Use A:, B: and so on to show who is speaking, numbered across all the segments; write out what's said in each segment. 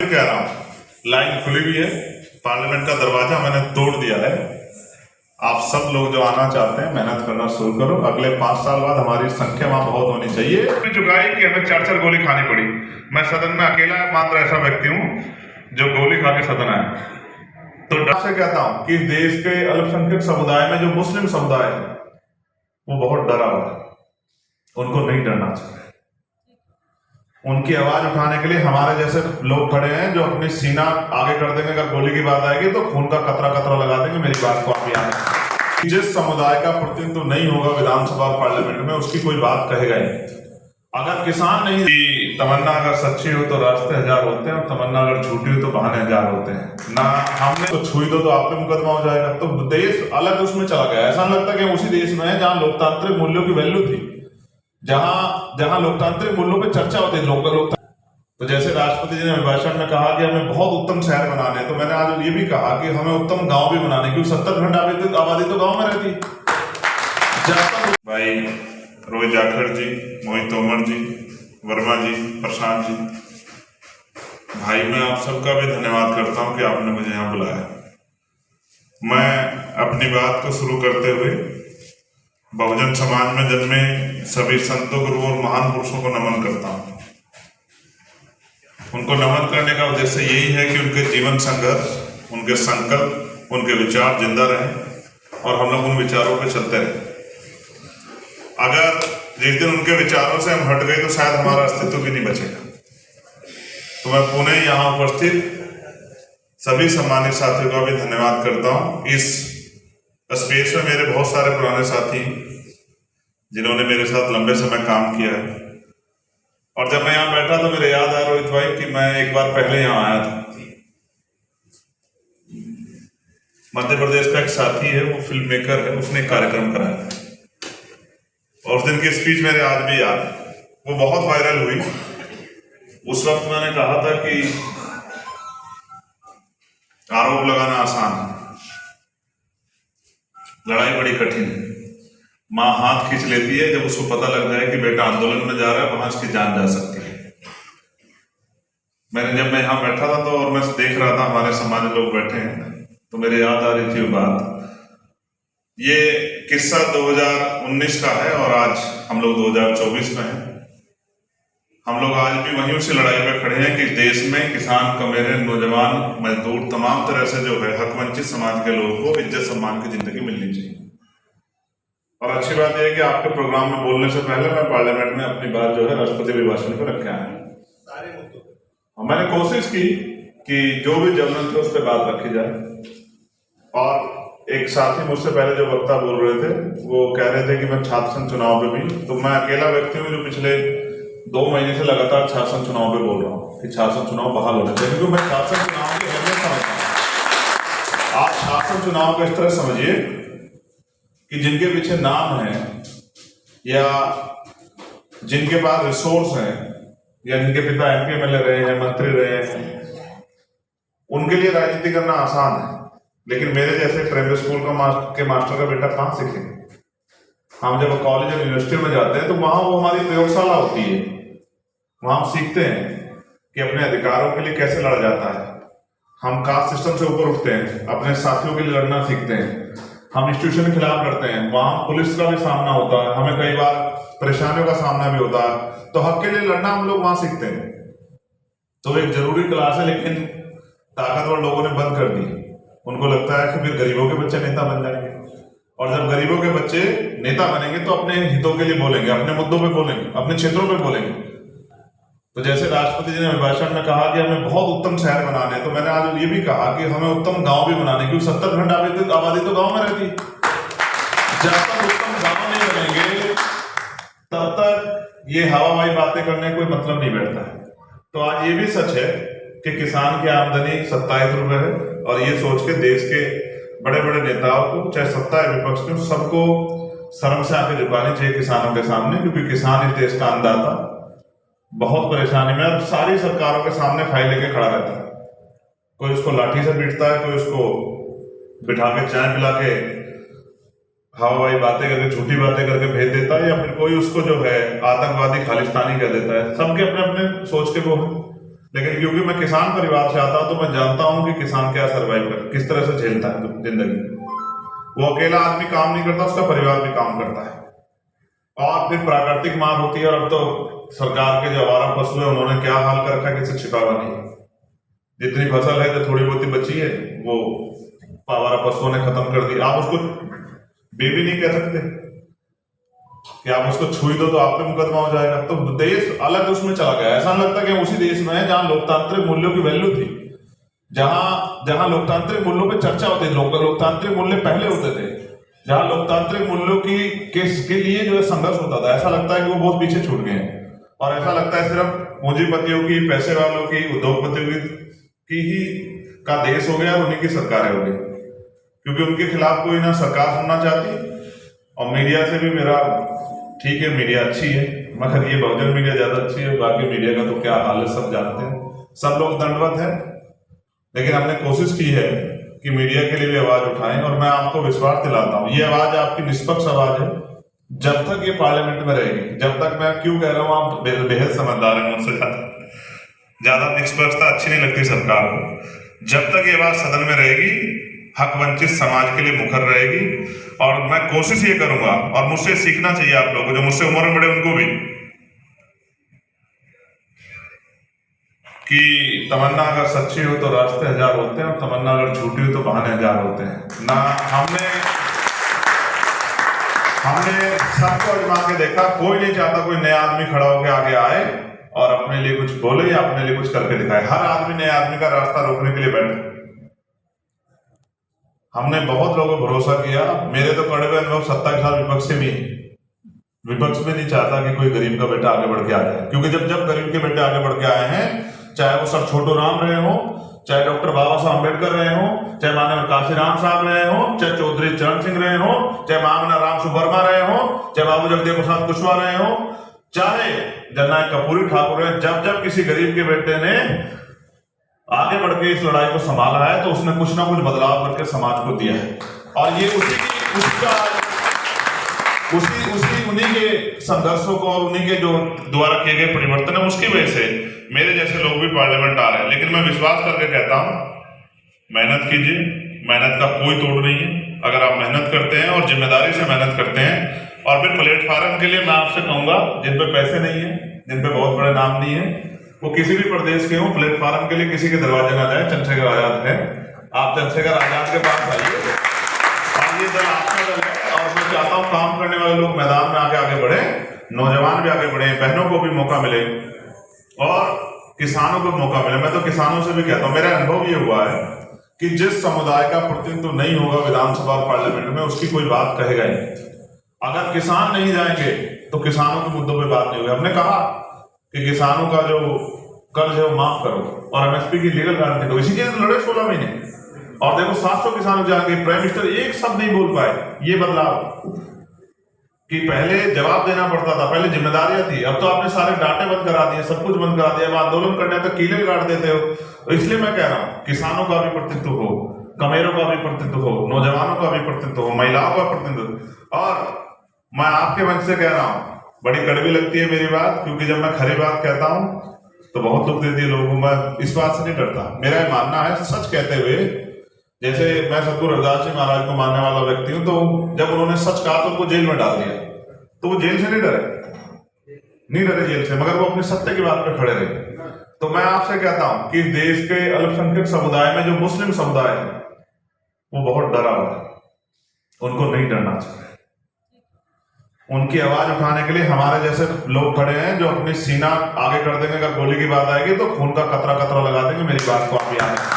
A: कह रहा हूँ, लाइन खुली हुई है, पार्लियामेंट का दरवाजा मैंने तोड़ दिया है। आप सब लोग जो आना चाहते हैं मेहनत करना शुरू करो। अगले 5 साल बाद हमारी संख्या वहां बहुत होनी चाहिए। चुकाई कि हमें 4-4 गोली खानी पड़ी। मैं सदन में अकेला मात्र ऐसा व्यक्ति हूँ जो गोली खा के सदन आया। तो डर से कहता हूँ कि देश के अल्पसंख्यक समुदाय में जो मुस्लिम समुदाय है वो बहुत डरा हुआ है, उनको नहीं डरना चाहिए। उनकी आवाज उठाने के लिए हमारे जैसे लोग खड़े हैं जो अपनी सीना आगे कर देंगे। अगर गोली की बात आएगी तो खून का कतरा कतरा लगा देंगे। मेरी बात को आप याद रखें। जिस समुदाय का प्रतिनिधित्व नहीं होगा विधानसभा और पार्लियामेंट में उसकी कोई बात कहेगा ही। अगर किसान नहीं, तमन्ना अगर सच्ची हो तो रास्ते 1000 होते हैं और तमन्ना अगर झूठी हो तो बहाने 1000 होते हैं ना। हमने तो छुई तो आप पे मुकदमा हो जाएगा। तो देश अलग उसमें चला गया। ऐसा लगता है कि हम उसी देश में है जहां लोकतांत्रिक मूल्यों की वैल्यू थी, जहां लोकतांत्रिक मूल्यों पे चर्चा होती है। तो जैसे राष्ट्रपति जी ने अभिभाषण में कहा कि हमें बहुत उत्तम शहर बनाने, तो मैंने आज ये भी कहा कि हमें उत्तम गांव भी बनाने, क्योंकि 70% आबादी तो गांव में रहती। भाई रोहित जाखड़ जी, मोहित तोमर जी, वर्मा जी, प्रशांत जी, भाई मैं आप सबका भी धन्यवाद करता हूं कि आपने मुझे यहाँ बुलाया। मैं अपनी बात को शुरू करते हुए बहुजन समाज में जन्मे सभी संतों, गुरुओं और महान पुरुषों को नमन करता हूँ। उनको नमन करने का उद्देश्य यही है कि उनके जीवन संघर्ष, उनके संकल्प, उनके विचार जिंदा रहें और हम लोग उन विचारों पे चलते रहें। अगर जिस दिन उनके विचारों से हम हट गए तो शायद हमारा अस्तित्व भी नहीं बचेगा। तो मैं पुणे यहाँ उपस्थित सभी सम्मानित साथियों का भी धन्यवाद करता हूँ। इस स्पेस में मेरे बहुत सारे पुराने साथी जिन्होंने मेरे साथ लंबे समय काम किया है, और जब मैं यहाँ बैठा तो मेरे याद आया रोहित भाई कि मैं एक बार पहले यहाँ आया था। मध्य प्रदेश का एक साथी है, वो फिल्म मेकर है, उसने एक कार्यक्रम कराया था और उस दिन की स्पीच मेरे आज भी याद है। वो बहुत वायरल हुई। उस वक्त मैंने कहा था कि आरोप लगाना आसान है, लड़ाई बड़ी कठिन है। माँ हाथ खींच लेती है जब उसको पता लग जाए कि बेटा आंदोलन में जा रहा है, वहां इसकी जान जा सकती है। जब मैं यहाँ बैठा था तो और मैं देख रहा था हमारे समाज में लोग बैठे हैं, तो मेरे याद आ रही थी वो बात। ये किस्सा 2019 का है और आज हम लोग 2024 में हैं। हम लोग आज भी वहीं उसी लड़ाई में खड़े हैं कि देश में किसान, कमेरे, नौजवान, मजदूर, तमाम तरह से जो है हक वंचित समाज के लोगों को इज्जत सम्मान की जिंदगी मिलनी चाहिए। और अच्छी बात यह है कि आपके प्रोग्राम में बोलने से पहले मैं पार्लियामेंट में अपनी बात जो है राष्ट्रपति अभिभाषण पर रखे आया सारे मुद्दों पर। मैंने कोशिश की कि जो भी जरूरत है उस पर बात रखी जाए। और एक साथी मुझसे पहले जो वक्ता बोल रहे थे वो कह रहे थे कि मैं छात्र संघ चुनाव पे भी, तो मैं अकेला व्यक्ति हूँ जो पिछले 2 महीने से लगातार छात्र संघ चुनाव पे बोल रहा हूँ कि छात्र संघ चुनाव बहाल होने चाहिए, क्योंकि मैं छात्र संघ चुनाव की अहमियत समझता हूँ। आप छात्र संघ चुनाव को इस तरह समझिए कि जिनके पीछे नाम है या जिनके पास रिसोर्स है या जिनके पिता MP MLA रहे हैं, मंत्री रहे हैं, उनके लिए राजनीति करना आसान है। लेकिन मेरे जैसे प्राइमरी स्कूल के मास्टर का बेटा कहाँ सीखेंगे? हम जब कॉलेज और यूनिवर्सिटी में जाते हैं तो वहां वो हमारी प्रयोगशाला होती है। वहां हम सीखते हैं कि अपने अधिकारों के लिए कैसे लड़ा जाता है। हम कास्ट सिस्टम से ऊपर उठते हैं, अपने साथियों के लिए लड़ना सीखते हैं। हम इंस्टीट्यूशन के खिलाफ लड़ते हैं, वहां पुलिस का भी सामना होता है, हमें कई बार परेशानियों का सामना भी होता है। तो हक के लिए लड़ना हम लोग वहां सीखते हैं। तो एक जरूरी क्लास है, लेकिन ताकतवर लोगों ने बंद कर दी। उनको लगता है कि फिर गरीबों के बच्चे नेता बन जाएंगे, और जब गरीबों के बच्चे नेता बनेंगे तो अपने हितों के लिए बोलेंगे, अपने मुद्दों पे बोलेंगे, अपने क्षेत्रों पे बोलेंगे। तो जैसे राष्ट्रपति जी ने अभिभाषण में कहा कि हमें बहुत उत्तम शहर बनाने, तो मैंने आज ये भी कहा कि हमें उत्तम गांव भी बनाने, क्योंकि 70% आबादी तो गांव में रहती। जब तक उत्तम गांव नहीं बनेंगे तब तक ये हवाबाजी बातें करने कोई मतलब नहीं बैठता है। तो आज ये भी सच है कि किसान की आमदनी 27 रुपए है, और ये सोच के देश के बड़े बड़े नेताओं को, चाहे सत्ता या विपक्ष को, सबको शर्म से आंखें झुकानी चाहिए किसानों के सामने, क्योंकि किसान इस देश का अन्नदाता बहुत परेशानी में, अब सारी सरकारों के सामने फाइल लेके खड़ा रहता है। कोई उसको लाठी से पीटता है, कोई उसको बिठा के चाय पिला के हवाई बातें करके, झूठी बातें करके भेज देता है, या फिर कोई उसको जो है आतंकवादी, खालिस्तानी कह देता है। सबके अपने अपने सोच के वो है। लेकिन क्योंकि मैं किसान परिवार से आता हूं तो मैं जानता हूं कि किसान क्या सर्वाइव कर, किस तरह से झेलता है जिंदगी। वो अकेला आदमी काम नहीं करता, उसका परिवार भी काम करता है। और फिर प्राकृतिक मार होती है। और अब तो सरकार के जो आवारा पशु है उन्होंने क्या हाल कर रखा है, किसी छिपावा नहीं। जितनी फसल है जो थोड़ी बहुत ही बची है वो आवारा पशुओं ने खत्म कर दी। आप उसको बेबी नहीं कह सकते कि आप उसको छुई दो तो आप पे मुकदमा हो जाएगा। तो देश अलग उसमें चला गया। ऐसा लगता है कि उसी देश में है जहां लोकतांत्रिक मूल्यों की वैल्यू थी, जहां लोकतांत्रिक मूल्यों पे चर्चा होती थी। लोकतांत्रिक मूल्य पहले होते थे, जहां लोकतांत्रिक मूल्यों के लिए जो है संघर्ष होता था। ऐसा लगता है कि वो बहुत पीछे छूट गए हैं। और ऐसा लगता है सिर्फ पूंजीपतियों की, पैसे वालों की, उद्योगपतियों की ही का देश हो गया और उन्हीं की सरकारें हो गई, क्योंकि उनके खिलाफ कोई ना सरकार सुनना चाहती। और मीडिया से भी मेरा ठीक है, मीडिया अच्छी है, मगर ये बहुजन मीडिया ज्यादा अच्छी है। बाकी मीडिया का तो क्या हाल है सब जानते हैं, सब लोग दंडवत है। लेकिन हमने कोशिश की है कि मीडिया के लिए भी आवाज उठाएं। और मैं आपको विश्वास दिलाता हूं, ये आवाज आपकी निष्पक्ष आवाज है जब तक ये पार्लियामेंट में रहेगी। जब तक, मैं क्यों कह रहा हूं, आप बेहद समझदार हैं मुझसे ज्यादा निष्पक्षता अच्छी नहीं लगती सरकार को। जब तक ये बात सदन में रहेगी, हक वंचित समाज के लिए मुखर रहेगी। और मैं कोशिश ये करूंगा, और मुझसे सीखना चाहिए आप लोगों को, जो मुझसे उम्र में बड़े उनको भी, कि तमन्ना अगर सच्ची हो तो रास्ते हजार होते हैं, और तमन्ना अगर झूठी हो तो बहाने हजार होते हैं ना। हमने सबको आजमा के देखा। कोई नहीं चाहता कोई नया आदमी खड़ा होकर आगे आए और अपने लिए कुछ बोले या अपने लिए कुछ करके दिखाए। हर आदमी नए आदमी का रास्ता रोकने के लिए बैठे। हमने बहुत लोगों को भरोसा किया। मेरे तो कड़वे अनुभव 27 साल विपक्ष से भी। विपक्ष में नहीं चाहता कि कोई गरीब का बेटा आगे बढ़ के आ जाए, क्योंकि जब गरीब के बेटे आगे बढ़ के आए हैं, चाहे वो सर छोटू राम रहे हो, चाहे डॉक्टर बाबा साहब अम्बेडकर रहे हो, चाहे मानव काशीराम साहब रहे हो, चाहे चौधरी चरण सिंह रहे हो, चाहे मामना राम सुवर्मा रहे हो, चाहे बाबू जगदेव प्रसाद कुशवाहा रहे हो, चाहे जननायक कर्पूरी ठाकुर रहे, जब किसी गरीब के बेटे ने आगे बढ़ के इस लड़ाई को संभाला है तो उसने कुछ ना कुछ बदलाव करके समाज को दिया है। और ये उन्हीं के संघर्षों को और उन्हीं के जो द्वारा किए गए परिवर्तन है, उसकी वजह से मेरे जैसे लोग भी पार्लियामेंट आ रहे हैं। लेकिन मैं विश्वास करके कहता हूं, मेहनत कीजिए, मेहनत का कोई तोड़ नहीं है। अगर आप मेहनत करते हैं और जिम्मेदारी से मेहनत करते हैं, और फिर प्लेटफॉर्म के लिए मैं आपसे कहूंगा, जिन पे पैसे नहीं है, जिन पे बहुत बड़े नाम नहीं है, वो किसी भी प्रदेश के हों, प्लेटफॉर्म के लिए किसी के दरवाजे ना जाए। चंद्रशेखर आजाद है, आप चंद्रशेखर आजाद के पास आइए। और ये दल आपका दल है, और मैं चाहता हूँ काम करने वाले लोग मैदान में आगे बढ़े, नौजवान भी आगे बढ़े, बहनों को भी मौका मिले और किसानों को मौका मिले। मैं तो किसानों से भी कहता हूँ, मेरा अनुभव ये हुआ है कि जिस समुदाय का प्रतिनिधित्व नहीं होगा विधानसभा और पार्लियामेंट में, उसकी कोई बात कहेगा ही नहीं। अगर किसान नहीं जाएंगे तो किसानों के मुद्दों पे बात नहीं होगी। हमने कहा कि किसानों का जो कर्ज है वो माफ करो और एमएसपी की लीगल गारंटी दो। इसी के लड़े 16 महीने, और देखो 700 किसान जाके प्राइम मिनिस्टर एक शब्द नहीं बोल पाए। ये बदलाव कि पहले जवाब देना पड़ता था, पहले जिम्मेदारियां थी, अब तो आपने सारे डाटे बंद करा दिए, सब कुछ बंद करा दिया। अब आंदोलन करने तक कीले गाड़ देते हो। तो इसलिए मैं कह रहा हूं, किसानों का भी प्रतिनिधित्व हो, कमेरों का भी प्रतिनिधित्व हो, नौजवानों का भी प्रतिनिधित्व हो, महिलाओं का प्रतिनिधित्व। और मैं आपके मन से कह रहा हूं, बड़ी कड़वी लगती है मेरी बात, क्योंकि जब मैं खरी बात कहता हूं तो बहुत दुख देती है लोगों को। मैं इस बात से नहीं डरता। मेरा मानना है सच कहते हुए, जैसे मैं सतगुरु रविदास जी महाराज को मानने वाला व्यक्ति हूं, तो जब उन्होंने सच कहा तो उनको जेल में डाल दिया, तो वो जेल से नहीं डरे जेल से, मगर वो अपने सत्य की बात पे खड़े रहे। तो मैं आपसे कहता हूं कि देश के अल्पसंख्यक समुदाय में जो मुस्लिम समुदाय है वो बहुत डरा हुआ है, उनको नहीं डरना चाहिए। उनकी आवाज उठाने के लिए हमारे जैसे लोग खड़े हैं जो अपनी सीना आगे कर देंगे। अगर गोली की बात आएगी तो खून का कतरा लगा देंगे। मेरी बात को आप याद रखें,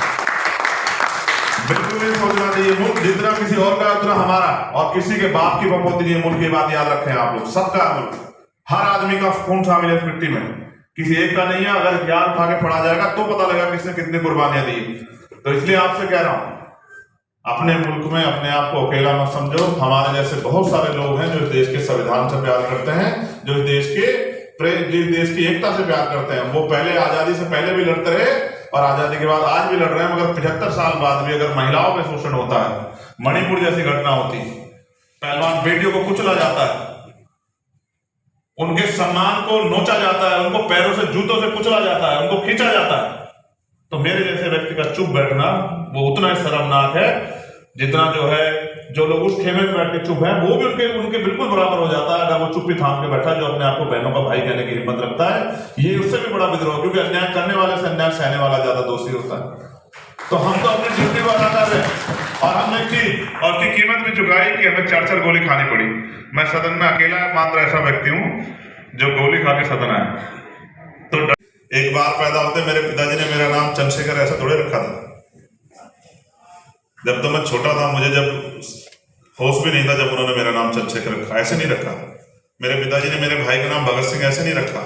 A: बिल्कुल नहीं सोचना चाहिए मुल्क जितना किसी और का उतना हमारा, और किसी के बाप की बम होती नहीं है मुल्क की। बात याद रखें आप लोग, सबका मुल्क, हर आदमी का खून शामिल है इस मिट्टी में, किसी एक का नहीं है। अगर याद उठा के पढ़ा जाएगा तो पता लगेगा किसने कितनी कुर्बानियां दी। तो इसलिए आपसे कह रहा हूं, अपने मुल्क में अपने आप को अकेला मत समझो। हमारे जैसे बहुत सारे लोग हैं जो इस देश के संविधान से प्यार करते हैं, जो इस देश की एकता से प्यार करते हैं। वो पहले आजादी से पहले भी लड़ते रहे और आजादी के बाद आज भी लड़ रहे हैं। मगर 75 साल बाद भी अगर महिलाओं पे शोषण होता है, मणिपुर जैसी घटना होती, पहलवान बेटियों को कुचला जाता है, उनके सम्मान को नोचा जाता है, उनको पैरों से जूतों से कुचला जाता है, उनको खींचा जाता है, तो मेरे जैसे व्यक्ति का चुप बैठना वो उतना ही शर्मनाक है जितना जो है जो लोग उस खेमे में बैठ के चुप है वो भी उनके बिल्कुल बराबर हो जाता है अगर वो चुप्पी थाम के बैठा जो अपने आप को बहनों का भाई कहने की हिम्मत रखता है। ये उससे भी बड़ा विद्रोह, क्योंकि अन्याय करने वाले से अन्याय सहने वाला ज्यादा दोषी होता है। तो हम तो अपनी ड्यूटी को अदा कर रहे हैं और हमने की और की कीमत भी चुकाई कि हमें 4-4 गोली खानी पड़ी। मैं सदन में अकेला मात्र ऐसा व्यक्ति हूं जो गोली खा के सदन आया। तो एक बार पैदा होते मेरे पिताजी ने मेरा नाम चंद्रशेखर ऐसा थोड़े रखा था। जब तो मैं छोटा था, मुझे जब होश भी नहीं था जब उन्होंने मेरा नाम चंद्रशेखर रखा, ऐसे नहीं रखा। मेरे पिताजी ने मेरे भाई का नाम भगत सिंह ऐसे नहीं रखा।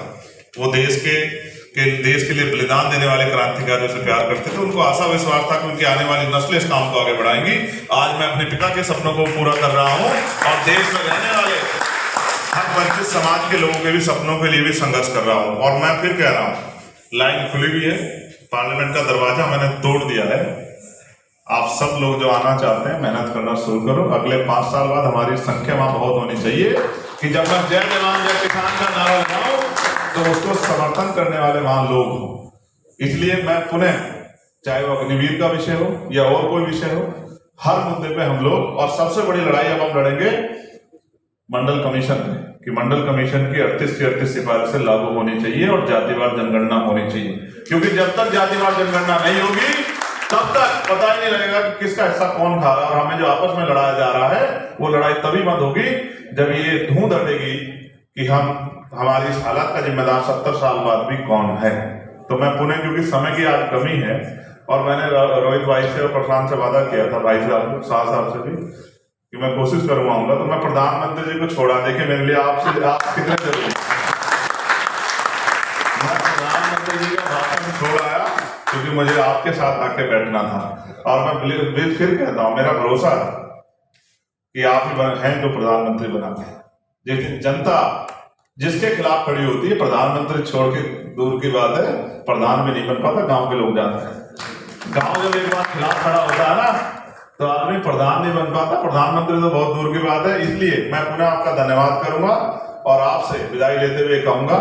A: वो देश के लिए बलिदान देने वाले क्रांतिकारियों से प्यार करते थे। उनको आशा विश्वास था कि उनकी आने वाली नस्लें इस काम को आगे बढ़ाएंगी। आज मैं अपने पिता के सपनों को पूरा कर रहा हूं और देश में रहने वाले हर वंचित समाज के लोगों के भी सपनों के लिए भी संघर्ष कर रहा हूं। और मैं फिर कह रहा हूं, लाइन खुली हुई है, पार्लियामेंट का दरवाजा मैंने तोड़ दिया है। आप सब लोग जो आना चाहते हैं मेहनत करना शुरू करो। अगले 5 साल बाद हमारी संख्या वहां बहुत होनी चाहिए कि जब मैं जय जवान जय किसान का नारा लगाऊं तो उसको समर्थन करने वाले वहां लोग हों। इसलिए मैं पुनः, चाहे वो अग्निवीर का विषय हो या और कोई विषय हो, हर मुद्दे पे हम लोग, और सबसे बड़ी लड़ाई अब हम लड़ेंगे मंडल कमीशन में कि मंडल कमीशन की 38 की 38 सिफारिशें लागू होनी चाहिए और जातिवार जनगणना होनी चाहिए। क्योंकि जब तक जातिवार जनगणना नहीं होगी तब तक पता ही नहीं लगेगा कि किसका हिस्सा कौन खा रहा है। और हमें जो आपस में लड़ाया जा रहा है वो लड़ाई तभी बंद होगी जब ये धूं धड़ेगी कि हमारी इस हालत का जिम्मेदार 70 साल बाद भी कौन है। तो मैं पुनः, क्योंकि समय की आज कमी है और मैंने रोहित भाई से और प्रशांत से वादा किया था, भाई साहब से भी, कि मैं कोशिश करवाऊंगा। तो मैं प्रधानमंत्री जी को छोड़ा, देखिए मेरे लिए आप कितने जरूरी। मैं प्रधानमंत्री जी का भाषण छोड़ आया क्योंकि मुझे आपके साथ आके बैठना था। और मैं फिर कहता हूं, मेरा भरोसा है कि आप ही हैं जो प्रधानमंत्री बनाते हैं। लेकिन जनता जिसके खिलाफ खड़ी होती है, प्रधानमंत्री छोड़ के दूर की बात है, प्रधान भी नहीं बन पाता, गांव के लोग जानते हैं। गांव जब एक बार खिलाफ खड़ा होता है ना तो आदमी प्रधान नहीं बन पाता, प्रधानमंत्री तो बहुत दूर की बात है। इसलिए मैं पुनः आपका धन्यवाद करूंगा और आपसे विदाई लेते हुए कहूंगा,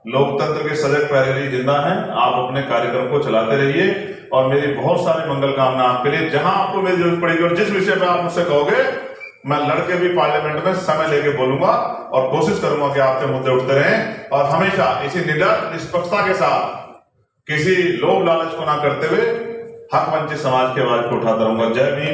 A: लोकतंत्र के सजग पहरेदार जिंदा हैं, आप अपने कार्यक्रम को चलाते रहिए और मेरी बहुत सारी मंगल कामना आपके लिए। जहां आपको मेरी जरूरत पड़ेगी और जिस विषय पे आप मुझसे कहोगे, मैं लड़के भी पार्लियामेंट में समय लेके बोलूंगा और कोशिश करूंगा कि आपके मुद्दे उठते रहें और हमेशा इसी निडर निष्पक्षता के साथ, किसी लोभ लालच को ना करते हुए हक वंचित समाज की आवाज को उठाता रहूंगा। जय भीम।